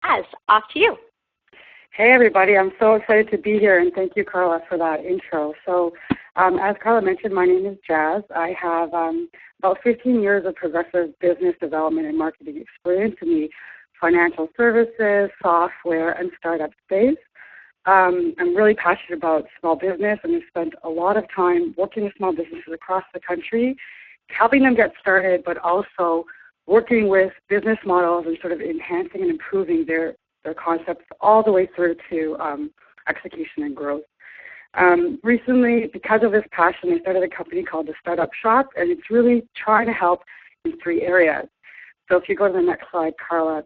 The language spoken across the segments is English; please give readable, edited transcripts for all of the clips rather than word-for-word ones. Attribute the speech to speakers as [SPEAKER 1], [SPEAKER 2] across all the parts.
[SPEAKER 1] Jazz, off to you.
[SPEAKER 2] Hey, everybody. I'm so excited to be here, and thank you, Carla, for that intro. So, as Carla mentioned, my name is Jazz. I have about 15 years of progressive business development and marketing experience in the financial services, software, and startup space. I'm really passionate about small business, and I've spent a lot of time working with small businesses across the country, helping them get started, but also working with business models and sort of enhancing and improving their concepts all the way through to execution and growth. Recently, because of this passion, I started a company called The Startup Shop, and it's really trying to help in 3 areas. So if you go to the next slide, Carla,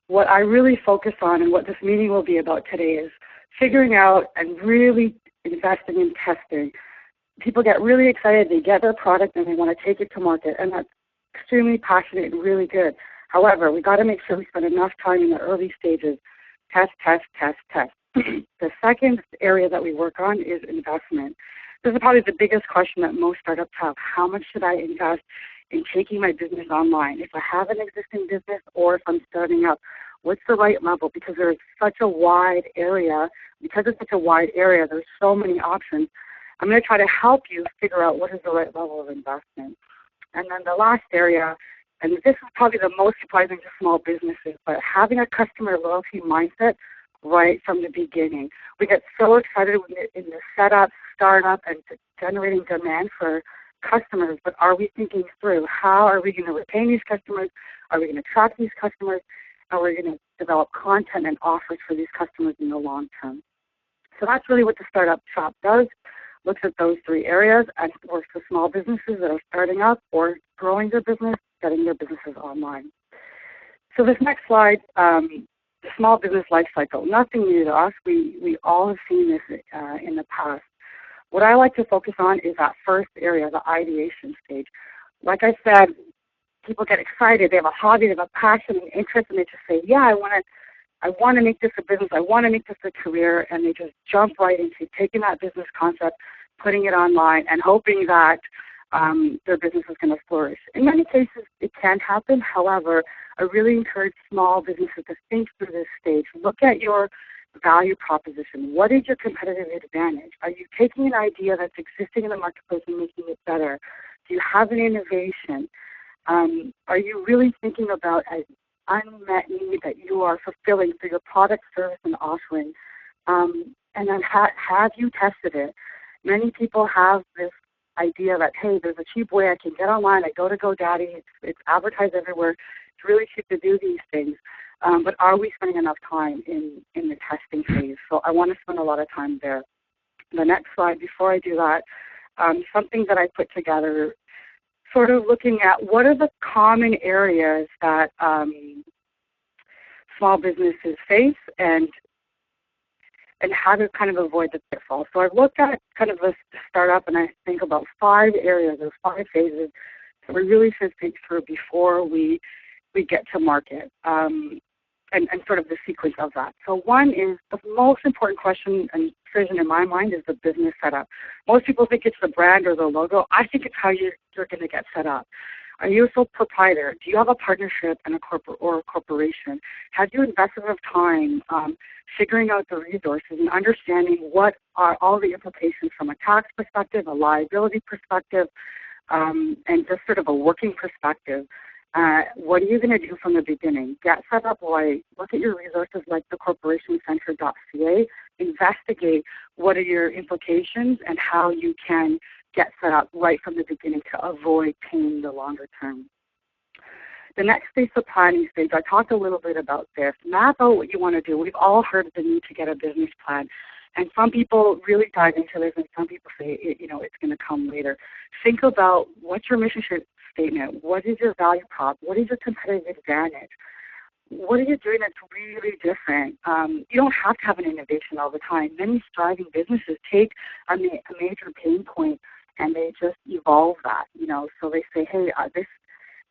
[SPEAKER 2] what I really focus on and what this meeting will be about today is figuring out and really investing in testing. People get really excited, they get their product, and they want to take it to market, and that's extremely passionate and really good. However, we got to make sure we spend enough time in the early stages. Test, test, test, test. The second area that we work on is investment. This is probably the biggest question that most startups have. How much should I invest in taking my business online? If I have an existing business or if I'm starting up, what's the right level? Because there's such a wide area. Because it's such a wide area, there's so many options. I'm going to try to help you figure out what is the right level of investment. And then the last area, and this is probably the most surprising to small businesses, but having a customer loyalty mindset right from the beginning. We get so excited in the setup, startup, and generating demand for customers, but are we thinking through how are we going to retain these customers? Are we going to attract these customers? Are we going to develop content and offers for these customers in the long term? So that's really what the Startup Shop does. Looks at those 3 areas and works with small businesses that are starting up or growing their business, getting their businesses online. So this next slide, the small business life cycle, nothing new to us. We all have seen this in the past. What I like to focus on is that first area, the ideation stage. Like I said, people get excited. They have a hobby, they have a passion and interest, and they just say, yeah, I want to make this a business. I want to make this a career, and they just jump right into taking that business concept, putting it online, and hoping that their business is going to flourish. In many cases, it can happen. However, I really encourage small businesses to think through this stage. Look at your value proposition. What is your competitive advantage? Are you taking an idea that's existing in the marketplace and making it better? Do you have an innovation? Are you really thinking about an unmet need that you are fulfilling through your product, service, and offering? And then have you tested it? Many people have this idea that, hey, there's a cheap way I can get online. I go to GoDaddy. It's advertised everywhere. It's really cheap to do these things. But are we spending enough time in the testing phase? So I want to spend a lot of time there. The next slide, before I do that, something that I put together, sort of looking at what are the common areas that small businesses face and how to kind of avoid the pitfalls. So I've looked at kind of a startup, and I think about 5 areas or 5 phases that we really should think through before we get to market, and sort of the sequence of that. So one is the most important question and decision in my mind is the business setup. Most people think it's the brand or the logo. I think it's how you're going to get set up. Are you a sole proprietor? Do you have a partnership and a corporation? Have you invested enough time figuring out the resources and understanding what are all the implications from a tax perspective, a liability perspective, and just sort of a working perspective? What are you going to do from the beginning? Get set up right. Look at your resources like the corporationcenter.ca. Investigate what are your implications and how you can get set up right from the beginning to avoid pain in the longer term. The next stage, the planning stage, I talked a little bit about this. Map out what you want to do. We've all heard of the need to get a business plan. And some people really dive into this, and some people say, it's going to come later. Think about what's your mission statement. What is your value prop? What is your competitive advantage? What are you doing that's really different? You don't have to have an innovation all the time. Many thriving businesses take a major pain point and they just evolve that. So they say, hey,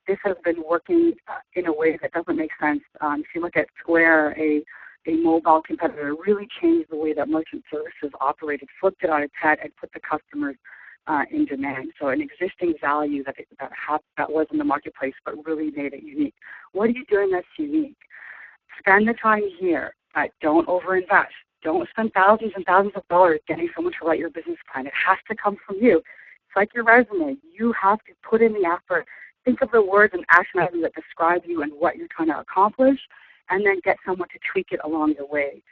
[SPEAKER 2] this has been working in a way that doesn't make sense. If you look at Square, a mobile competitor really changed the way that merchant services operated, flipped it on its head, and put the customers in demand. So an existing value that was in the marketplace but really made it unique. What are you doing that's unique? Spend the time here. Don't overinvest. Don't spend thousands and thousands of dollars getting someone to write your business plan. It has to come from you. It's like your resume. You have to put in the effort. Think of the words and action items that describe you and what you're trying to accomplish, and then get someone to tweak it along the way.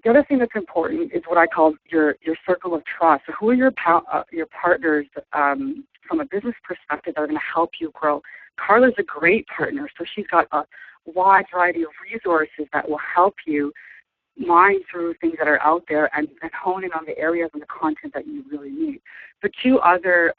[SPEAKER 2] The other thing that's important is what I call your circle of trust. So who are your partners from a business perspective that are going to help you grow? Carla's a great partner, so she's got a wide variety of resources that will help you mine through things that are out there and hone in on the areas and the content that you really need. The two other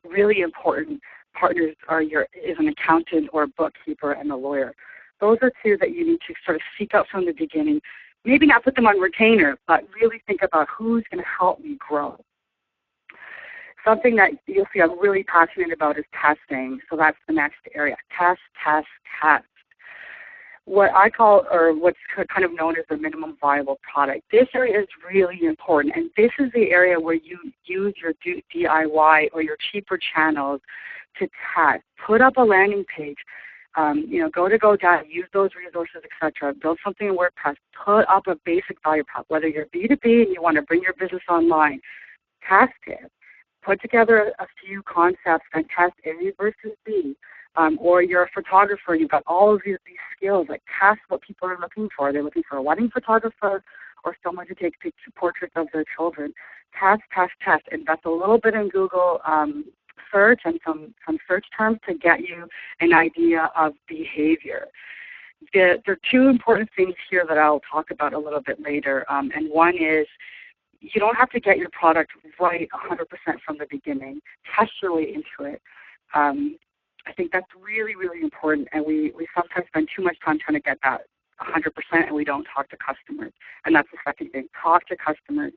[SPEAKER 2] really important partners is an accountant or a bookkeeper and a lawyer. Those are two that you need to sort of seek out from the beginning. Maybe not put them on retainer, but really think about who's going to help me grow. Something that you'll see I'm really passionate about is testing. So that's the next area. Test, test, test. What I call, or what's kind of known as the minimum viable product. This area is really important, and this is the area where you use your DIY or your cheaper channels to test. Put up a landing page. Go to GoDaddy, use those resources, etc. Build something in WordPress. Put up a basic value prop. Whether you're B2B and you want to bring your business online, test it. Put together a few concepts and test A versus B. Or you're a photographer, you've got all of these skills, like test what people are looking for. They're looking for a wedding photographer or someone to take portraits of their children. Test, test, test. Invest a little bit in Google search and some search terms to get you an idea of behavior. There are two important things here that I'll talk about a little bit later, and one is you don't have to get your product right 100% from the beginning. Test your way into it. I think that's really, really important, and we sometimes spend too much time trying to get that 100%, and we don't talk to customers. And that's the second thing. Talk to customers.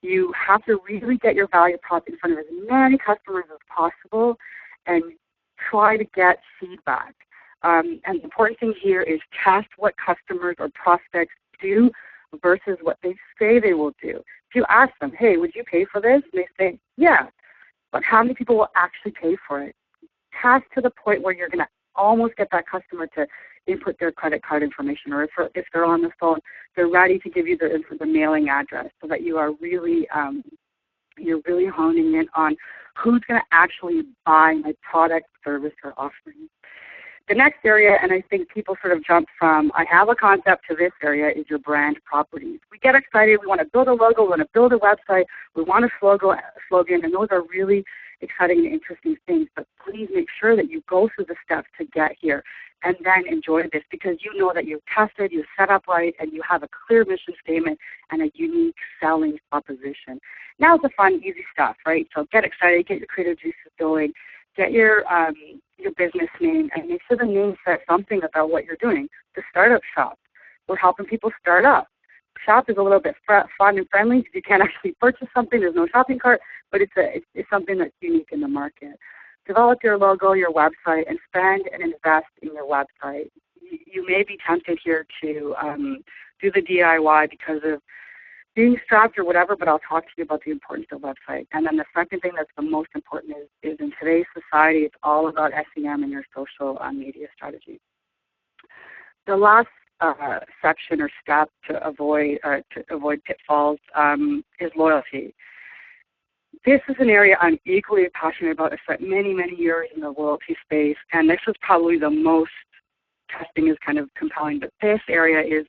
[SPEAKER 2] You have to really get your value prop in front of as many customers as possible and try to get feedback. And the important thing here is test what customers or prospects do versus what they say they will do. If you ask them, hey, would you pay for this? And they say, yeah. But how many people will actually pay for it? Test to the point where you're going to almost get that customer to input their credit card information, or if they're on the phone, they're ready to give you the mailing address, so that you are really you're really honing in on who's going to actually buy my product, service, or offering. The next area, and I think people sort of jump from I have a concept to this area, is your brand properties. We get excited. We want to build a logo. We want to build a website. We want a slogan, and those are really exciting and interesting things. But please make sure that you go through the steps to get here and then enjoy this, because you know that you've tested, you've set up right, and you have a clear mission statement and a unique selling proposition. Now it's the fun, easy stuff, right? So get excited, get your creative juices going, get your business name, and make sure the name says something about what you're doing. The Startup Shop. We're helping people start up. Shop is a little bit fun and friendly because you can't actually purchase something. There's no shopping cart, but it's something that's unique in the market. Develop your logo, your website, and spend and invest in your website. You may be tempted here to do the DIY because of being strapped or whatever, but I'll talk to you about the importance of website. And then the second thing that's the most important is in today's society, it's all about SEM and your social media strategy. The last section or step to avoid pitfalls is loyalty. This is an area I'm equally passionate about. I spent many, many years in the loyalty space, and this is probably the most testing is kind of compelling, but this area is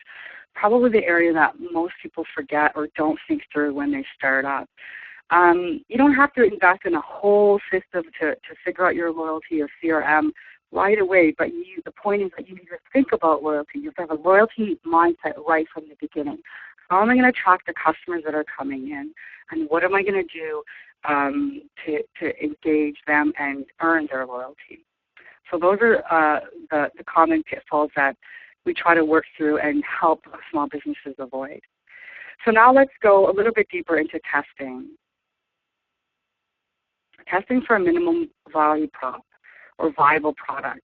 [SPEAKER 2] probably the area that most people forget or don't think through when they start up. You don't have to invest in a whole system to figure out your loyalty or CRM right away, but the point is that you need to think about loyalty. You have to have a loyalty mindset right from the beginning. How am I going to attract the customers that are coming in, and what am I going to do to engage them and earn their loyalty? So those are the common pitfalls that we try to work through and help small businesses avoid. So now let's go a little bit deeper into testing. Testing for a minimum value prop or viable product.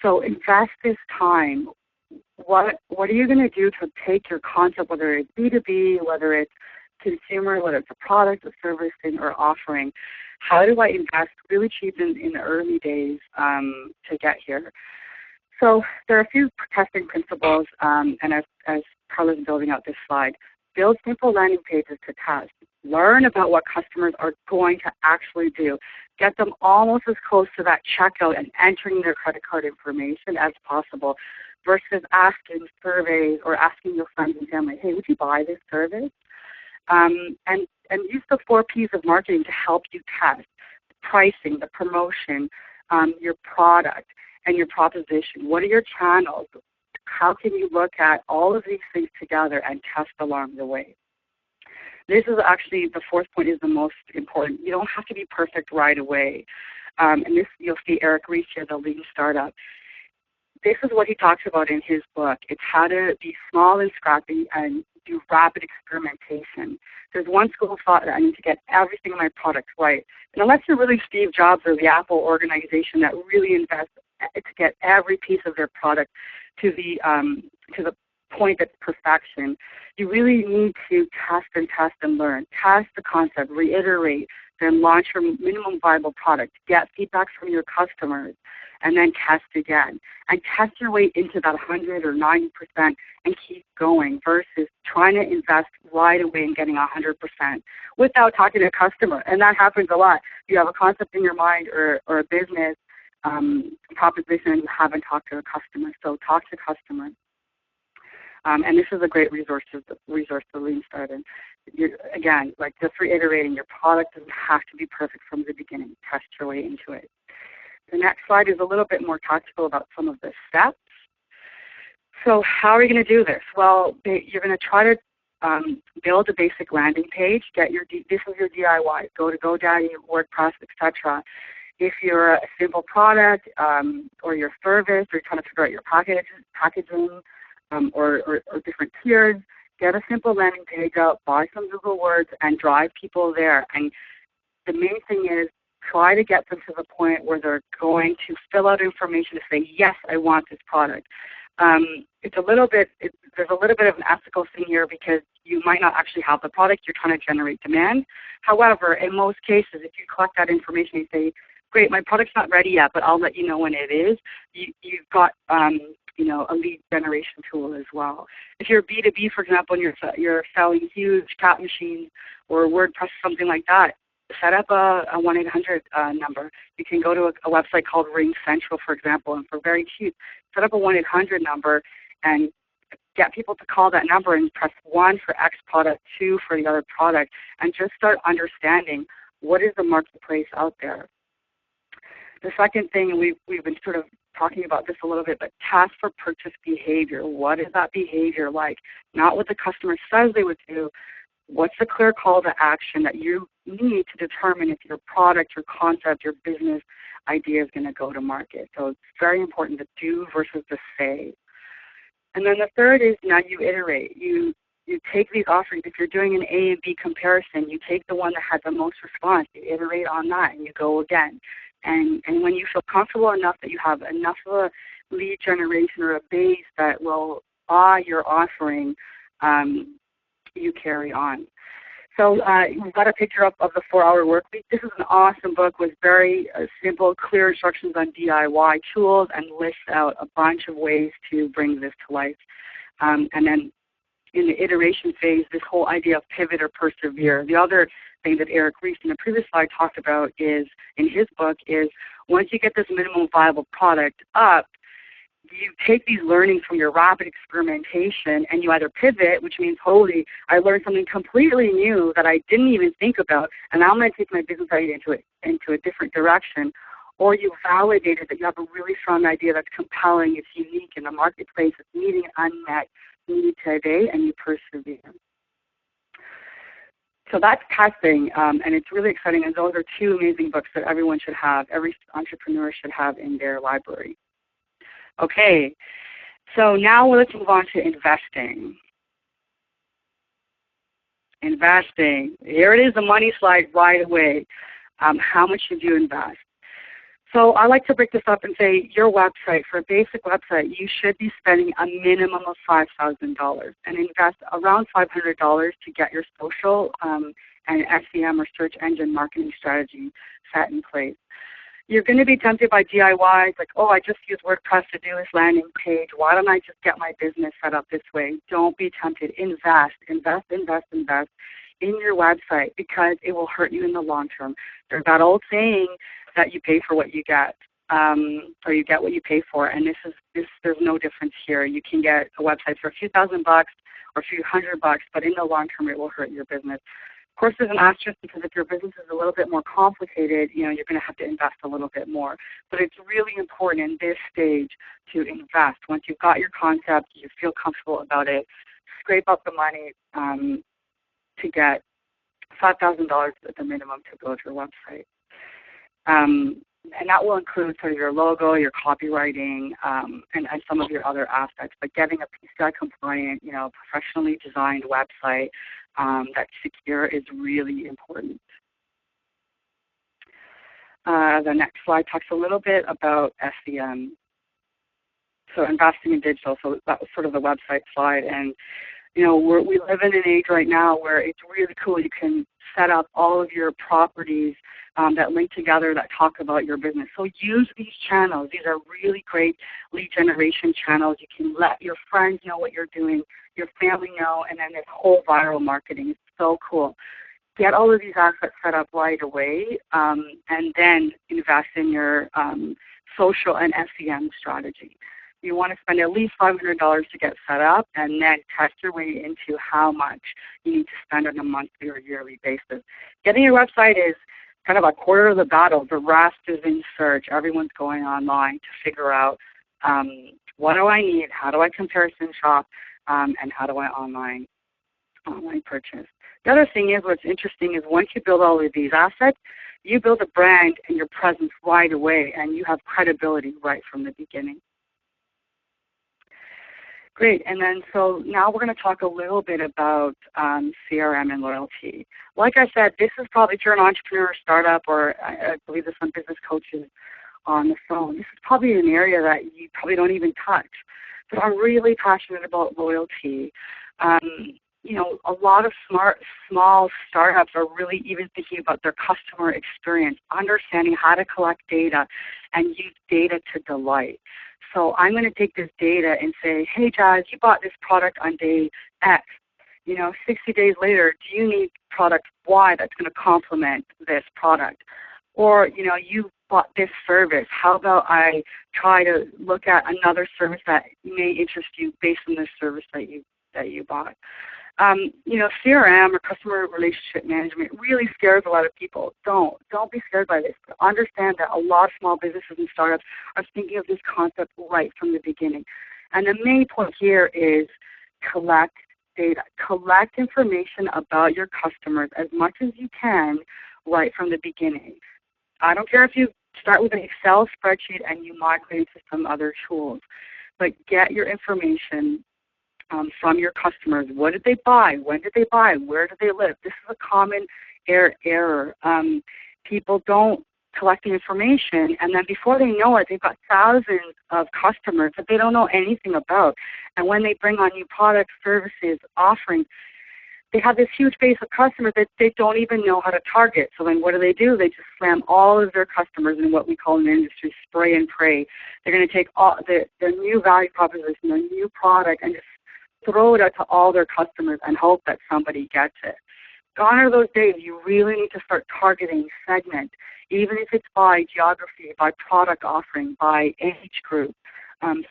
[SPEAKER 2] So invest this time. What are you going to do to take your concept, whether it's B2B, whether it's consumer, whether it's a product, a service, thing, or offering. How do I invest really cheap in the early days to get here? So there are a few testing principles, and as Carla's building out this slide, build simple landing pages to test. Learn about what customers are going to actually do. Get them almost as close to that checkout and entering their credit card information as possible versus asking surveys or asking your friends and family, hey, would you buy this service? And use the 4 Ps of marketing to help you test the pricing, the promotion, your product, and your proposition. What are your channels? How can you look at all of these things together and test along the way? This is actually, the 4th point is the most important. You don't have to be perfect right away. And this, you'll see Eric Ries here, the Lean Startup. This is what he talks about in his book. It's how to be small and scrappy and do rapid experimentation. There's one school of thought that I need to get everything in my product right. And unless you're really Steve Jobs or the Apple organization that really invests to get every piece of their product to the point of perfection, you really need to test and learn. Test the concept, reiterate, then launch your minimum viable product. Get feedback from your customers, and then test again. And test your way into that 100 or 90% and keep going versus trying to invest right away and getting 100% without talking to a customer. And that happens a lot. You have a concept in your mind or a business proposition and you haven't talked to a customer. So talk to customers. And this is a great resource to Lean Startup. Again, like just reiterating, your product doesn't have to be perfect from the beginning. Test your way into it. The next slide is a little bit more tactical about some of the steps. So how are you going to do this? Well, you're going to try to build a basic landing page. This is your DIY. Go to GoDaddy, WordPress, etc. If you're a simple product or your service, or you're trying to figure out your packaging or different tiers, get a simple landing page out, buy some Google Words, and drive people there. And the main thing is try to get them to the point where they're going to fill out information to say, yes, I want this product. There's a little bit of an ethical thing here because you might not actually have the product. You're trying to generate demand. However, in most cases, if you collect that information and say, great, my product's not ready yet, but I'll let you know when it is, you've got a lead generation tool as well. If you're B2B, for example, and you're selling huge cat machines or WordPress, something like that, set up a 1-800 number. You can go to a website called Ring Central, for example, and for very cheap, set up a 1-800 number and get people to call that number and press 1 for X product, 2 for the other product, and just start understanding what is the marketplace out there. The second thing, we've been sort of talking about this a little bit, but task for purchase behavior. What is that behavior like? Not what the customer says they would do. What's the clear call to action that you need to determine if your product, your concept, your business idea is going to go to market? So it's very important to do versus to say. And then the third is now you iterate. You take these offerings. If you're doing an A and B comparison, you take the one that had the most response, you iterate on that, and you go again. And when you feel comfortable enough that you have enough of a lead generation or a base that will buy your offering, you carry on. So we've got a picture up of the 4-Hour Workweek. This is an awesome book with very simple, clear instructions on DIY tools and lists out a bunch of ways to bring this to life. And then in the iteration phase, this whole idea of pivot or persevere. The other thing that Eric Ries in the previous slide talked about is, in his book, is once you get this minimum viable product up, you take these learnings from your rapid experimentation and you either pivot, which means, holy, I learned something completely new that I didn't even think about, and now I'm going to take my business idea into a different direction, or you validated that you have a really strong idea that's compelling, it's unique in the marketplace, it's meeting an unmet need today, and you persevere. So that's testing, and it's really exciting, and those are 2 amazing books that everyone should have, every entrepreneur should have in their library. Okay, so now let's move on to investing. Investing. Here it is, the money slide right away. How much should you invest? So I like to break this up and say your website, for a basic website, you should be spending a minimum of $5,000 and invest around $500 to get your social and SEM or search engine marketing strategy set in place. You're going to be tempted by DIYs, like, oh, I just use WordPress to do this landing page. Why don't I just get my business set up this way? Don't be tempted. Invest in your website because it will hurt you in the long term. There's that old saying that you pay for what you get, or you get what you pay for, and there's no difference here. You can get a website for a few $1,000 or a few $100, but in the long term, it will hurt your business. Of course, there's an asterisk because if your business is a little bit more complicated, you're going to have to invest a little bit more. But it's really important in this stage to invest. Once you've got your concept, you feel comfortable about it, scrape up the money to get $5,000 at the minimum to build your website. And that will include sort of your logo, your copywriting, and some of your other aspects. But getting a PCI compliant, professionally designed website that's secure is really important. The next slide talks a little bit about SEM. So investing in digital. So that was sort of the website slide. And we live in an age right now where it's really cool. You can set up all of your properties that link together that talk about your business. So use these channels. These are really great lead generation channels. You can let your friends know what you're doing, your family know, and then this whole viral marketing is so cool. Get all of these assets set up right away, and then invest in your social and SEM strategy. You want to spend at least $500 to get set up, and then test your way into how much you need to spend on a monthly or yearly basis. Getting your website is kind of a quarter of the battle. The rest is in search. Everyone's going online to figure out what do I need, how do I comparison shop, and how do I online purchase. The other thing is, what's interesting is once you build all of these assets, you build a brand and your presence right away, and you have credibility right from the beginning. Great, and then so now we're going to talk a little bit about CRM and loyalty. Like I said, this is probably, if you're an entrepreneur or startup, or I believe there's some business coaches on the phone, this is probably an area that you probably don't even touch. But I'm really passionate about loyalty. A lot of small startups are really even thinking about their customer experience, understanding how to collect data and use data to delight. So I'm going to take this data and say, hey, Jazz, you bought this product on day X. 60 days later, do you need product Y that's going to complement this product? Or, you bought this service. How about I try to look at another service that may interest you based on this service that you bought? CRM or customer relationship management really scares a lot of people. Don't be scared by this. But understand that a lot of small businesses and startups are thinking of this concept right from the beginning. And the main point here is collect data. Collect information about your customers as much as you can right from the beginning. I don't care if you start with an Excel spreadsheet and you migrate to some other tools, but get your information from your customers. What did they buy? When did they buy? Where do they live? This is a common error. People don't collect the information, and then before they know it, they've got thousands of customers that they don't know anything about. And when they bring on new products, services, offerings, they have this huge base of customers that they don't even know how to target. So then what do? They just slam all of their customers in what we call in the industry spray and pray. They're going to take all their new value proposition, their new product, and just throw it out to all their customers and hope that somebody gets it. Gone are those days. You really need to start targeting, segment, even if it's by geography, by product offering, by age group.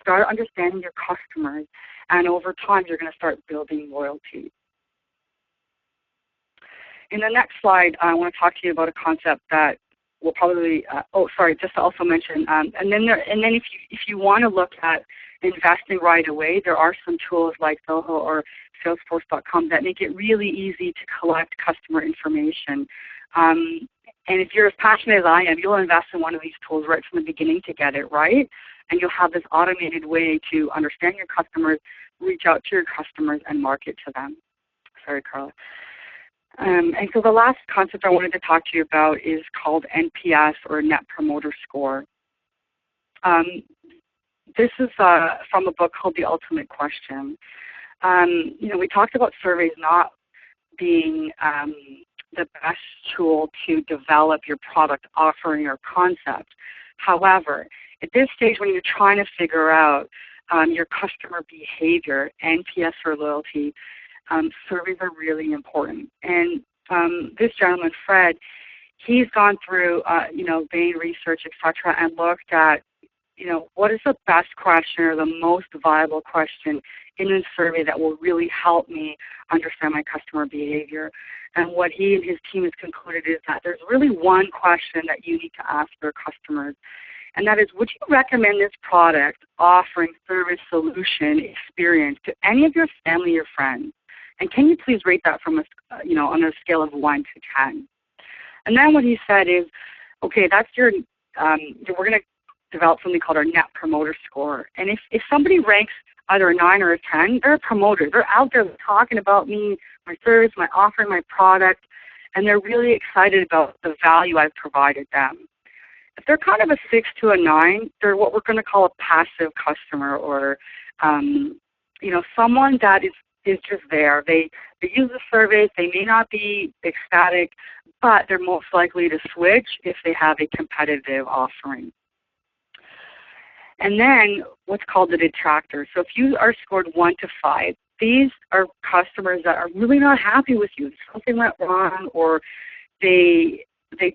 [SPEAKER 2] Start understanding your customers, and over time you're going to start building loyalty. In the next slide, I want to talk to you about a concept that will probably, just to also mention, and then if you want to look at investing right away, there are some tools like Zoho or Salesforce.com that make it really easy to collect customer information. And if you're as passionate as I am, you'll invest in one of these tools right from the beginning to get it right, and you'll have this automated way to understand your customers, reach out to your customers, and market to them. Sorry, Carla. And so the last concept I wanted to talk to you about is called NPS, or Net Promoter Score. This is from a book called The Ultimate Question. We talked about surveys not being the best tool to develop your product offering or concept. However, at this stage when you're trying to figure out your customer behavior, NPS or loyalty, surveys are really important. And this gentleman, Fred, he's gone through, Bain research, etc., and looked at, what is the best question or the most viable question in a survey that will really help me understand my customer behavior. And what he and his team has concluded is that there's really one question that you need to ask your customers, and that is, would you recommend this product, offering, service, solution, experience to any of your family or friends? And can you please rate that from on a scale of 1 to 10? And then what he said is, okay, that's your, we're going to develop something called our Net Promoter Score. And if somebody ranks either a 9 or a 10, they're a promoter. They're out there talking about me, my service, my offering, my product, and they're really excited about the value I've provided them. If they're kind of a 6 to a 9, they're what we're going to call a passive customer, or someone that is just there. They use the service. They may not be ecstatic, but they're most likely to switch if they have a competitive offering. And then what's called the detractors. So if you are scored 1 to 5, these are customers that are really not happy with you. Something went wrong, or they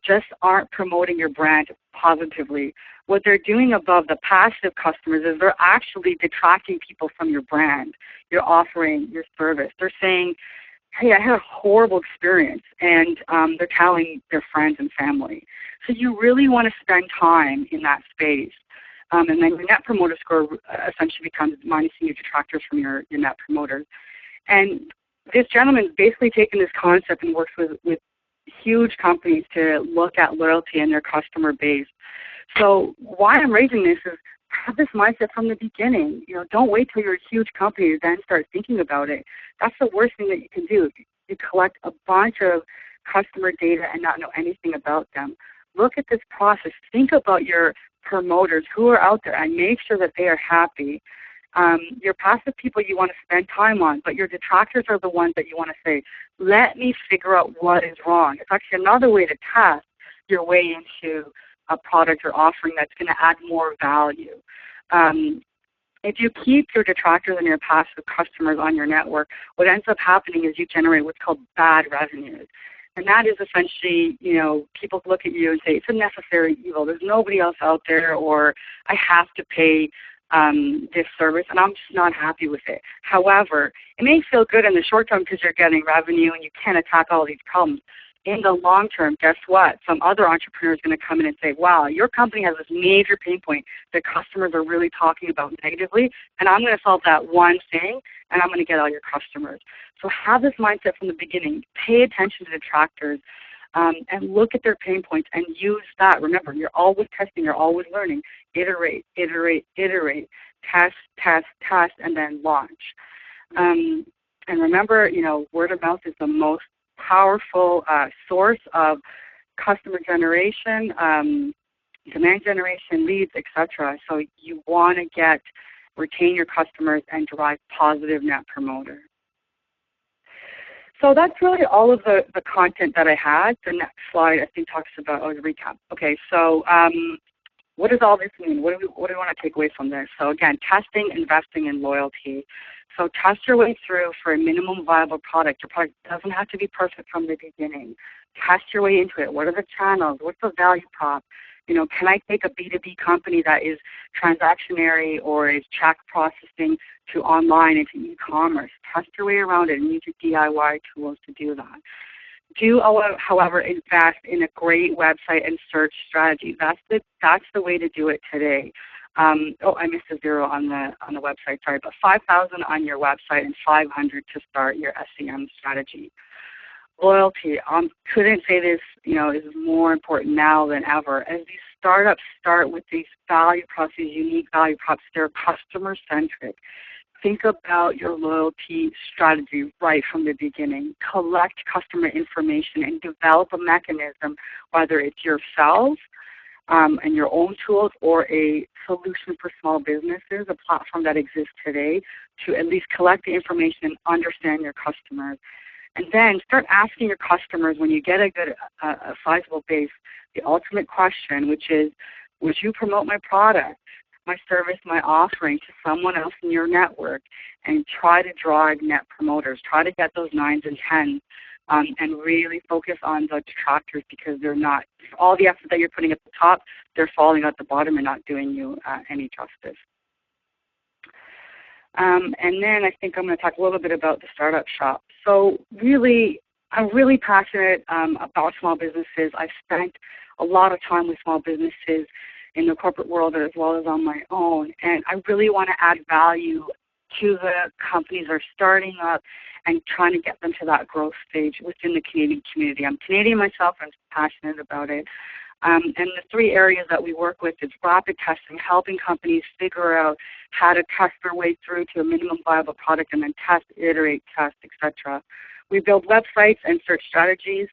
[SPEAKER 2] just aren't promoting your brand positively. What they're doing above the passive customers is they're actually detracting people from your brand, your offering, your service. They're saying, hey, I had a horrible experience, and they're telling their friends and family. So you really want to spend time in that space. And then your Net Promoter Score essentially becomes minusing your detractors from your Net Promoters. And this gentleman's basically taken this concept and works with huge companies to look at loyalty in their customer base. So why I'm raising this is, have this mindset from the beginning. Don't wait till you're a huge company to then start thinking about it. That's the worst thing that you can do. You collect a bunch of customer data and not know anything about them. Look at this process. Think about your promoters who are out there and make sure that they are happy. Your passive people you want to spend time on, but your detractors are the ones that you want to say, let me figure out what is wrong. It's actually another way to test your way into a product or offering that's going to add more value. If you keep your detractors and your passive customers on your network, what ends up happening is you generate what's called bad revenues. And that is essentially, people look at you and say, it's a necessary evil. There's nobody else out there, or I have to pay this service, and I'm just not happy with it. However, it may feel good in the short term because you're getting revenue and you can attack all these problems. In the long term, guess what? Some other entrepreneur is going to come in and say, wow, your company has this major pain point that customers are really talking about negatively, and I'm going to solve that one thing, and I'm going to get all your customers. So have this mindset from the beginning. Pay attention to detractors and look at their pain points and use that. Remember, you're always testing. You're always learning. Iterate, iterate, iterate. Test, test, test, and then launch. And remember, word of mouth is the most powerful source of customer generation, demand generation, leads, etc. So you want to retain your customers and drive positive net promoter. So that's really all of the content that I had. The next slide, I think, talks about, the recap. Okay, so what does all this mean? What do we want to take away from this? So again, testing, investing in loyalty. So test your way through for a minimum viable product. Your product doesn't have to be perfect from the beginning. Test your way into it. What are the channels? What's the value prop? Can I take a B2B company that is transactionary or is check processing to online into e-commerce? Test your way around it and use your DIY tools to do that. Do, however, invest in a great website and search strategy. That's the way to do it today. I missed a 0 on the website, sorry, but 5,000 on your website and 500 to start your SEM strategy. Loyalty, couldn't say this, is more important now than ever. As these startups start with these value props, these unique value props, they're customer-centric. think about your loyalty strategy right from the beginning. Collect customer information and develop a mechanism, whether it's yourself and your own tools or a solution for small businesses, a platform that exists today, to at least collect the information and understand your customers. And then start asking your customers when you get a sizable base, the ultimate question, which is, would you promote my product, my service, my offering to someone else in your network? And try to drive net promoters. Try to get those 9s and 10s and really focus on the detractors, because they're not, all the effort that you're putting at the top, they're falling at the bottom and not doing you any justice. And then I think I'm going to talk a little bit about the startup shop. So really, I'm really passionate about small businesses. I've spent a lot of time with small businesses in the corporate world as well as on my own. And I really want to add value to the companies that are starting up and trying to get them to that growth stage within the Canadian community. I'm Canadian myself, and I'm passionate about it. And the 3 areas that we work with is rapid testing, helping companies figure out how to test their way through to a minimum viable product and then test, iterate, test, etc. We build websites and search strategies.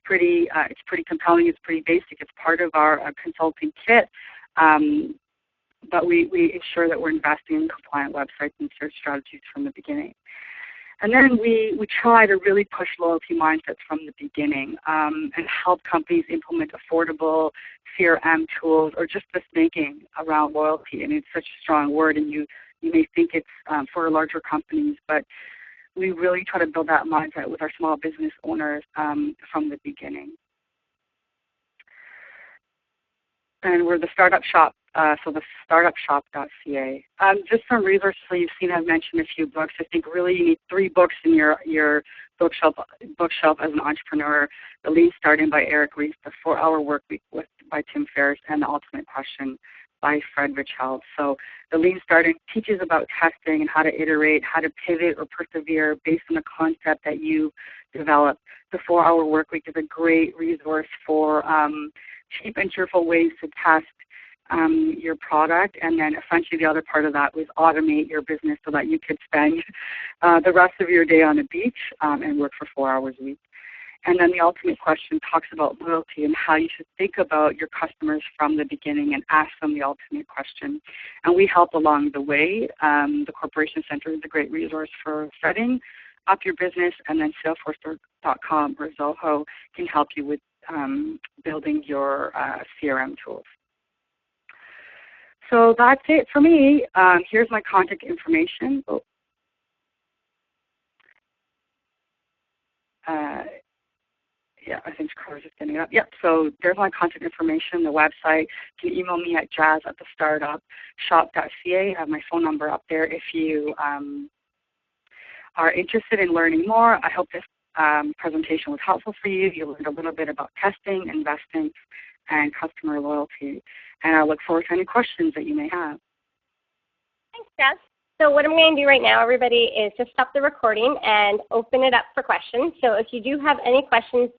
[SPEAKER 2] It's pretty compelling. It's pretty basic. It's part of our consulting kit. But we ensure that we're investing in compliant websites and search strategies from the beginning. And then we try to really push loyalty mindsets from the beginning and help companies implement affordable CRM tools or just the thinking around loyalty. And it's such a strong word, and you may think it's for larger companies, but we really try to build that mindset with our small business owners from the beginning. And we're the startup shop, so the startupshop.ca. Just some resources. So you've seen I've mentioned a few books. I think really you need 3 books in your bookshelf as an entrepreneur. The Lean Starting by Eric Ries, The 4-Hour Workweek by Tim Ferriss, and The Ultimate Question by Fred Richheld. So the Lean Starting teaches about testing and how to iterate, how to pivot or persevere based on the concept that you develop. The 4-Hour Workweek is a great resource for cheap and cheerful ways to test your product, and then essentially the other part of that was automate your business so that you could spend the rest of your day on the beach and work for 4 hours a week. And then the Ultimate Question talks about loyalty and how you should think about your customers from the beginning and ask them the ultimate question. And we help along the way. The Corporation Center is a great resource for setting up your business, and then Salesforce.com or Zoho can help you with building your CRM tools. So that's it for me. Here's my contact information. Yeah, I think Carter's just getting it up. Yep, so there's my contact information, the website. You can email me at jazz@thestartupshop.ca. I have my phone number up there if you are interested in learning more. I hope this presentation was helpful for you. You learned a little bit about testing, investing, and customer loyalty. And I look forward to any questions that you may have.
[SPEAKER 1] Thanks, Jess. So what I'm going to do right now, everybody, is just stop the recording and open it up for questions. So if you do have any questions,